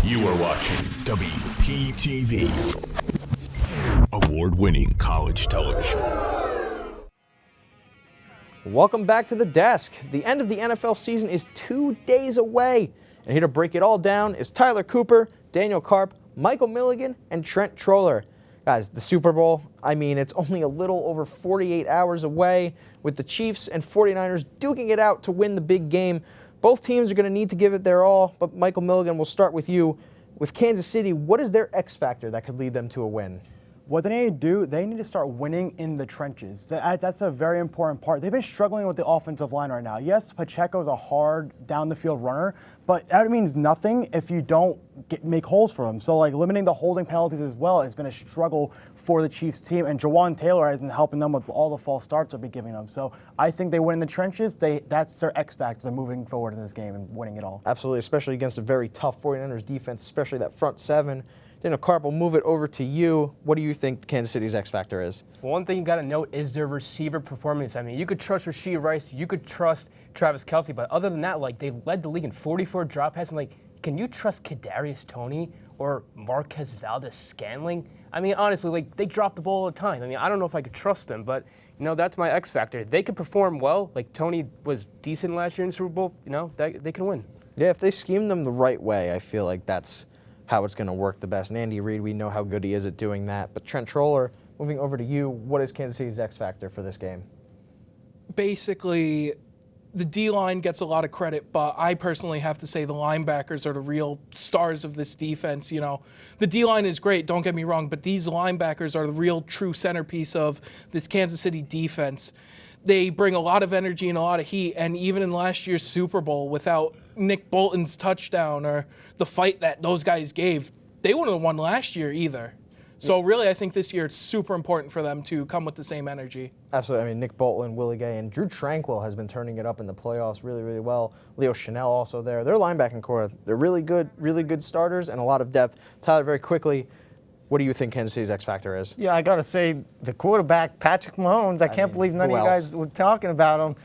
You are watching WPTV, award-winning college television. Welcome back to the desk. The end of the NFL season is 2 days away. And here to break it all down is Tyler Cooper, Daniel Karp, Michael Milligan, and Trent Troller. Guys, the Super Bowl, it's only a little over 48 hours away, with the Chiefs and 49ers duking it out to win the big game. Both teams are going to need to give it their all, but Michael Milligan, we'll start with you. With Kansas City, what is their X factor that could lead them to a win? What they need to do, they need to start winning in the trenches. That's a very important part. They've been struggling with the offensive line right now. Yes, Pacheco's a hard down-the-field runner, but that means nothing if you don't make holes for him. So, limiting the holding penalties as well has been a struggle for the Chiefs team, and Jawan Taylor has been helping them with all the false starts they've been giving them. So I think they win in the trenches. That's their X factor. They're moving forward in this game and winning it all. Absolutely, especially against a very tough 49ers defense, especially that front seven. Daniel Karp, we'll move it over to you. What do you think Kansas City's X factor is? One thing you got to note is their receiver performance. You could trust Rashee Rice, you could trust Travis Kelce, but other than that, they led the league in 44 drop passes. And can you trust Kadarius Toney or Marquez Valdes-Scantling? Honestly, they drop the ball all the time. I don't know if I could trust them, but that's my X factor. They could perform well. Toney was decent last year in the Super Bowl. They can win. Yeah, if they scheme them the right way, I feel like that's how it's going to work the best. And Andy Reid, we know how good he is at doing that. But Trent Troller, moving over to you, what is Kansas City's X factor for this game? Basically, the D-line gets a lot of credit, but I personally have to say the linebackers are the real stars of this defense. The D-line is great, don't get me wrong, but these linebackers are the real true centerpiece of this Kansas City defense. They bring a lot of energy and a lot of heat, and even in last year's Super Bowl, without Nick Bolton's touchdown or the fight that those guys gave, they wouldn't have won last year either. So really, I think this year it's super important for them to come with the same energy. Absolutely. Nick Bolton, Willie Gay, and Drew Tranquill has been turning it up in the playoffs really, really well. Leo Chanel also there. Their linebacking core, they're really good starters and a lot of depth. Tyler, very quickly, what do you think Kansas City's X factor is? Yeah, I got to say, the quarterback, Patrick Mahomes, I can't believe none of you guys were talking about him.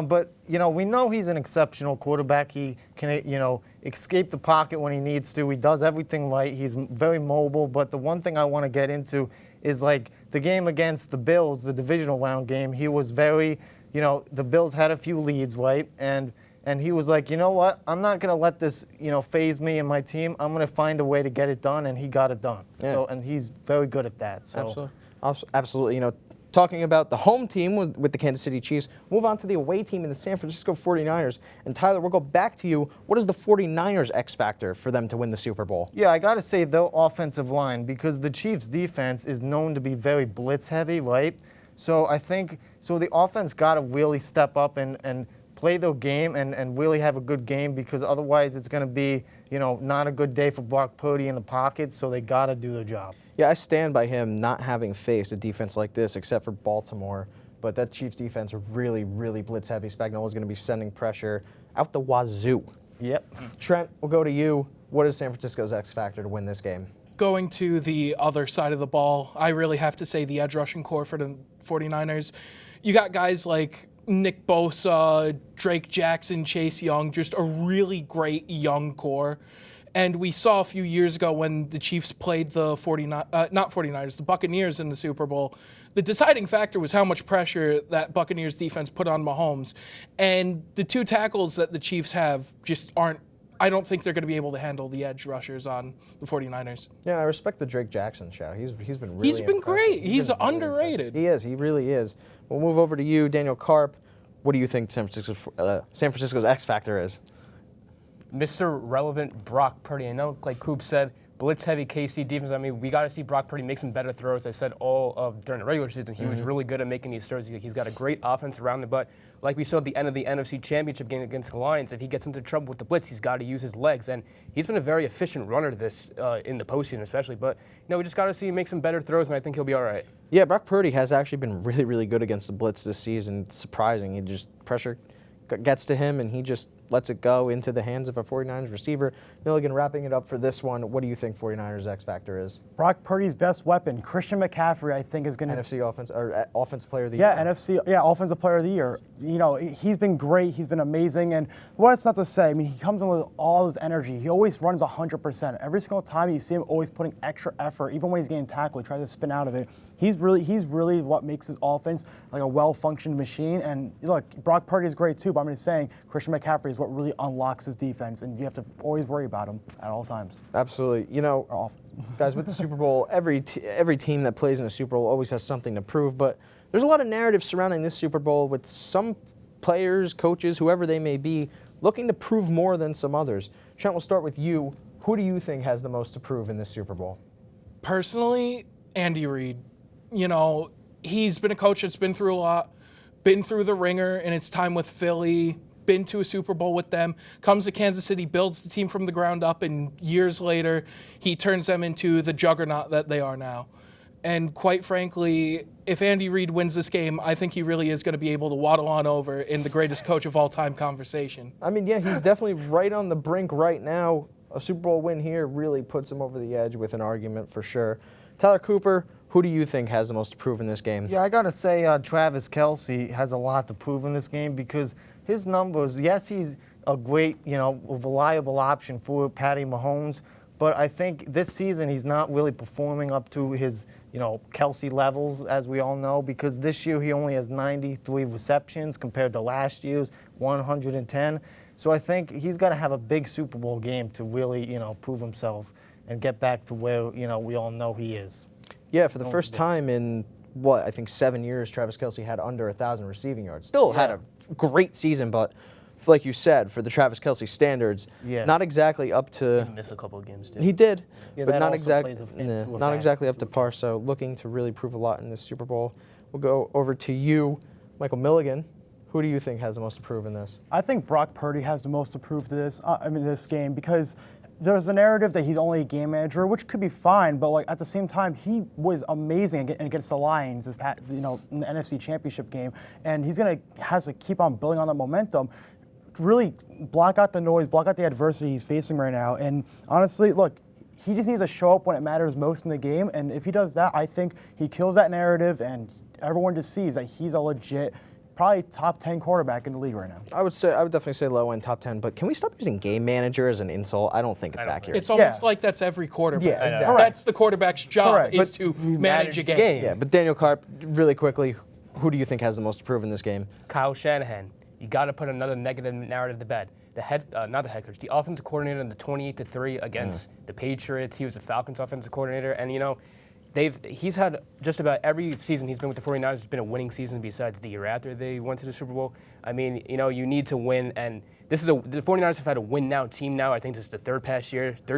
But, we know he's an exceptional quarterback. He can, escape the pocket when he needs to. He does everything right. He's very mobile. But the one thing I want to get into is, the game against the Bills, the divisional round game, he was very, the Bills had a few leads, right? And he was like, you know what? I'm not going to let this, phase me and my team. I'm going to find a way to get it done, and he got it done. Yeah. So, and he's very good at that. So. Absolutely. Talking about the home team with the Kansas City Chiefs, move on to the away team in the San Francisco 49ers. And Tyler, we'll go back to you. What is the 49ers X factor for them to win the Super Bowl? Yeah, I got to say their offensive line, because the Chiefs defense is known to be very blitz heavy, right? So I think, the offense got to really step up and play their game and really have a good game, because otherwise it's going to be, not a good day for Brock Purdy in the pocket, so they got to do their job. Yeah, I stand by him not having faced a defense like this except for Baltimore. But that Chiefs defense are really, really blitz heavy. Spagnuolo's going to be sending pressure out the wazoo. Yep. Trent, we'll go to you. What is San Francisco's X factor to win this game? Going to the other side of the ball, I really have to say the edge rushing core for the 49ers. You got guys like Nick Bosa, Drake Jackson, Chase Young, just a really great young core. And we saw a few years ago when the Chiefs played the the Buccaneers in the Super Bowl, the deciding factor was how much pressure that Buccaneers defense put on Mahomes. And the two tackles that the Chiefs have just aren't, I don't think they're going to be able to handle the edge rushers on the 49ers. Yeah, I respect the Drake Jackson shout. He's been really He's been great. He's underrated. He is. He really is. We'll move over to you, Daniel Karp. What do you think San Francisco's X factor is? Mr. Relevant Brock Purdy. I know, like Coop said, blitz-heavy KC defense. We got to see Brock Purdy make some better throws. I said during the regular season, he was really good at making these throws. He's got a great offense around him, but like we saw at the end of the NFC Championship game against the Lions, if he gets into trouble with the blitz, he's got to use his legs, and he's been a very efficient runner this in the postseason especially, but we just got to see him make some better throws, and I think he'll be all right. Yeah, Brock Purdy has actually been really, really good against the blitz this season. It's surprising. He just pressure gets to him, and he just lets it go into the hands of a 49ers receiver. Milligan, wrapping it up for this one, what do you think 49ers X factor is? Brock Purdy's best weapon, Christian McCaffrey, I think is going to NFC offense or offensive player of the Yeah, year. offensive player of the year. You know, he's been great. He's been amazing. And what's not to say? I mean, he comes in with all his energy. He always runs 100%. Every single time you see him always putting extra effort, even when he's getting tackled, he tries to spin out of it. He's really what makes his offense like a well-functioned machine. And look, Brock Purdy is great too, but I'm just saying Christian McCaffrey is what really unlocks his defense, and you have to always worry about him at all times. Absolutely. You know, guys, with the Super Bowl, every team that plays in a Super Bowl always has something to prove, but there's a lot of narrative surrounding this Super Bowl with some players, coaches, whoever they may be, looking to prove more than some others. Trent, we'll start with you. Who do you think has the most to prove in this Super Bowl? Personally, Andy Reid. You know, he's been a coach that's been through a lot, been through the ringer in his time with Philly, been to a Super Bowl with them, comes to Kansas City, builds the team from the ground up, and years later, he turns them into the juggernaut that they are now. And quite frankly, if Andy Reid wins this game, I think he really is going to be able to waddle on over in the greatest coach of all time conversation. I mean, yeah, he's definitely right on the brink right now. A Super Bowl win here really puts him over the edge with an argument for sure. Tyler Cooper, who do you think has the most to prove in this game? Yeah, I got to say Travis Kelce has a lot to prove in this game because his numbers, yes, he's a great, reliable option for Patty Mahomes, but I think this season he's not really performing up to his, Kelce levels, as we all know, because this year he only has 93 receptions compared to last year's 110. So I think he's got to have a big Super Bowl game to really, prove himself and get back to where, we all know he is. Yeah, for the first time in, I think 7 years, Travis Kelce had under 1,000 receiving yards. Still had a great season, but like you said, for the Travis Kelce standards, not exactly up to... He missed a couple of games, too. He did, Yeah, but that not also plays not exactly up to par, so looking to really prove a lot in this Super Bowl. We'll go over to you, Michael Milligan. Who do you think has the most to prove in this? I think Brock Purdy has the most to prove to this game because there's a narrative that he's only a game manager, which could be fine, but at the same time, he was amazing against the Lions, in the NFC Championship game, and has to keep on building on that momentum, really block out the noise, block out the adversity he's facing right now, and honestly, look, he just needs to show up when it matters most in the game, and if he does that, I think he kills that narrative, and everyone just sees that he's a legit, probably top 10 quarterback in the league right now. I would definitely say low end top 10, but can we stop using game manager as an insult? I don't think it's accurate. It's almost like that's every quarterback. Yeah, exactly. That's the quarterback's job Correct. is to manage a game. Yeah, but Daniel Karp, really quickly, who do you think has the most to prove in this game? Kyle Shanahan. You got to put another negative narrative to bed. Not the head coach, the offensive coordinator in the 28-3 against the Patriots. He was the Falcons offensive coordinator, and he's had just about every season he's been with the 49ers, it's been a winning season besides the year after they went to the Super Bowl. I mean, you need to win, and the 49ers have had a win-now team now. I think this is the third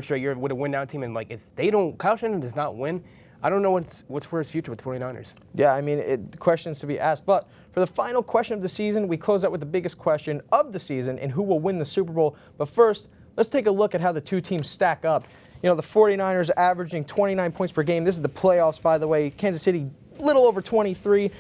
straight year with a win-now team, and if Kyle Shanahan does not win, I don't know what's for his future with the 49ers. Yeah, I mean, questions to be asked. But for the final question of the season, we close out with the biggest question of the season and who will win the Super Bowl. But first, let's take a look at how the two teams stack up. The 49ers averaging 29 points per game. This is the playoffs, by the way. Kansas City, little over 23.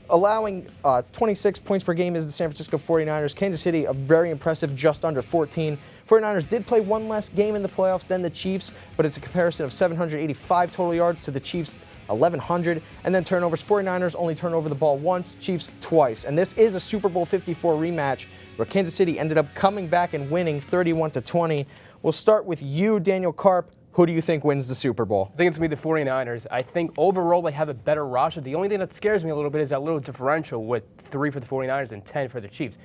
Allowing 26 points per game is the San Francisco 49ers. Kansas City, a very impressive just under 14. 49ers did play one less game in the playoffs than the Chiefs, but it's a comparison of 785 total yards to the Chiefs' 1,100. And then turnovers, 49ers only turn over the ball once, Chiefs twice. And this is a Super Bowl 54 rematch where Kansas City ended up coming back and winning 31-20. We'll start with you, Daniel Karp. Who do you think wins the Super Bowl? I think it's going to be the 49ers. I think overall they have a better roster. The only thing that scares me a little bit is that little differential with 3 for the 49ers and 10 for the Chiefs.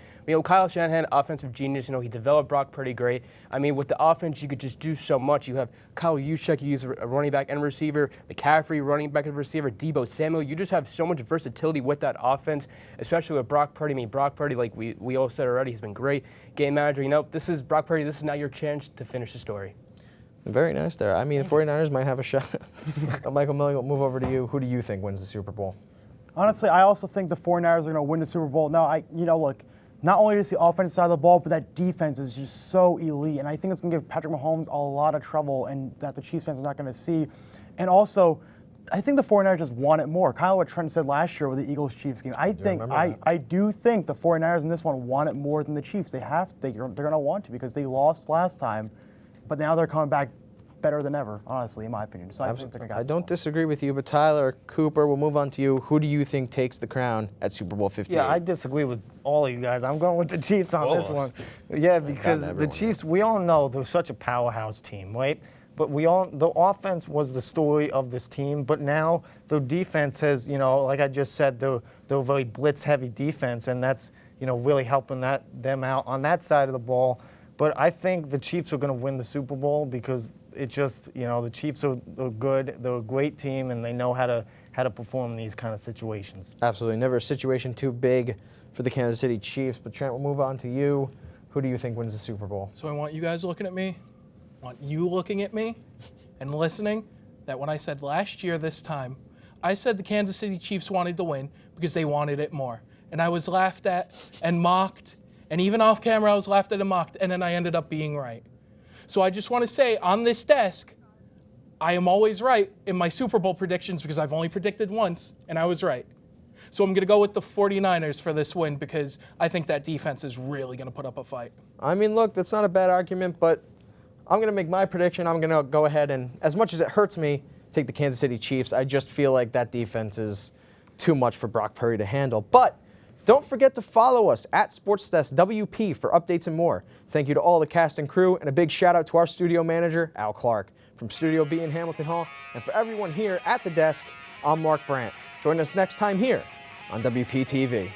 Kyle Shanahan, offensive genius. He developed Brock pretty great. I mean, with the offense, you could just do so much. You have Kyle Juszczyk, you use a running back and receiver. McCaffrey, running back and receiver. Deebo Samuel. You just have so much versatility with that offense, especially with Brock Purdy. Brock Purdy, like we all said already, he's been great. Game manager. This is Brock Purdy. This is now your chance to finish the story. Very nice there. I mean, the 49ers might have a shot. Michael Milligan, we'll move over to you. Who do you think wins the Super Bowl? Honestly, I also think the 49ers are going to win the Super Bowl. Now, look, not only is the offensive side of the ball, but that defense is just so elite. And I think it's going to give Patrick Mahomes a lot of trouble and that the Chiefs fans are not going to see. And also, I think the 49ers just want it more. Kind of what Trent said last year with the Eagles-Chiefs game. I do think the 49ers in this one want it more than the Chiefs. They're going to want to because they lost last time, but now they're coming back better than ever, honestly, in my opinion. So I don't disagree with you, but Tyler, Cooper, we'll move on to you. Who do you think takes the crown at Super Bowl 58? Yeah, I disagree with all of you guys. I'm going with the Chiefs on this one. Yeah, because the Chiefs, we all know they're such a powerhouse team, right? But the offense was the story of this team, but now the defense has, like I just said, they're a very blitz-heavy defense, and that's, really helping them out on that side of the ball. But I think the Chiefs are going to win the Super Bowl because it just, the Chiefs are good. They're a great team, and they know how to perform in these kind of situations. Absolutely. Never a situation too big for the Kansas City Chiefs. But Trent, we'll move on to you. Who do you think wins the Super Bowl? So I want you guys looking at me. I want you looking at me and listening that when I said last year this time, I said the Kansas City Chiefs wanted to win because they wanted it more. And I was laughed at and mocked. And even off camera, I was laughed at and mocked. And then I ended up being right. So I just want to say on this desk, I am always right in my Super Bowl predictions because I've only predicted once, and I was right. So I'm going to go with the 49ers for this win because I think that defense is really going to put up a fight. I mean, look, that's not a bad argument, but I'm going to make my prediction. I'm going to go ahead and, as much as it hurts me, take the Kansas City Chiefs. I just feel like that defense is too much for Brock Purdy to handle. But don't forget to follow us at SportsDesk WP for updates and more. Thank you to all the cast and crew, and a big shout out to our studio manager, Al Clarke, from Studio B in Hamilton Hall. And for everyone here at the desk, I'm Marc Brandt. Join us next time here on WPTV.